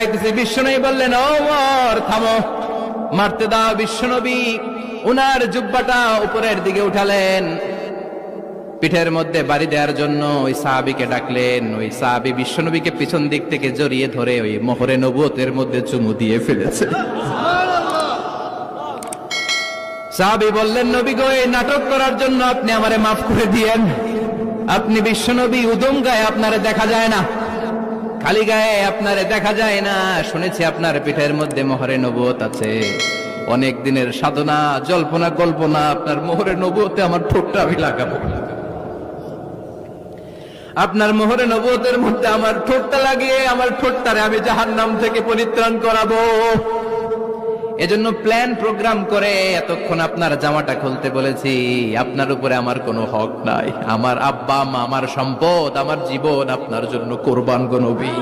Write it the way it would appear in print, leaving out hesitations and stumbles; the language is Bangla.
বিশ্বনবী বললেন, ওমর থামো, মারতে দাও। বিশ্বনবী উনার জুব্বাটা উপরের দিকে উঠালেন, পিঠের মধ্যে বাড়ি দেওয়ার জন্য ওই সাহাবীকে ডাকলেন। ওই সাহাবী বিশ্বনবীকে পিছন দিক থেকে জড়িয়ে ধরে ওই মোহরে নবুয়তের মধ্যে চুমু দিয়ে ফেলেছে। সাহাবী বললেন, নবী গো, এই নাটক করার জন্য আপনি আমারে মাফ করে দিয়েন। আপনি বিশ্বনবী, উদম গায়ে আপনারে দেখা যায় না, খালি গায়ে আপনারে দেখা যায় না। শুনেছি আপনার পিঠের মধ্যে মোহরে নবুয়ত আছে। অনেক দিনের সাধনা, জল্পনা কল্পনা, আপনার মোহরে নবুয়তে আমার ঠোঁটটা আমি লাগাবো। আপনার মোহরে নবুয়তের মধ্যে আমার ঠোঁটটা লাগিয়ে আমার ঠোঁটটারে আমি জাহান্নাম থেকে পরিত্রাণ করাবো। এজন্য প্ল্যান প্রোগ্রাম করে এতক্ষণ আপনার জামাটা খুলতে বলেছি। আপনার উপরে আমার কোনো হক নাই। আমার আব্বা মা, আমার সম্পদ, আমার জীবন আপনার জন্য কোরবান গো নবী।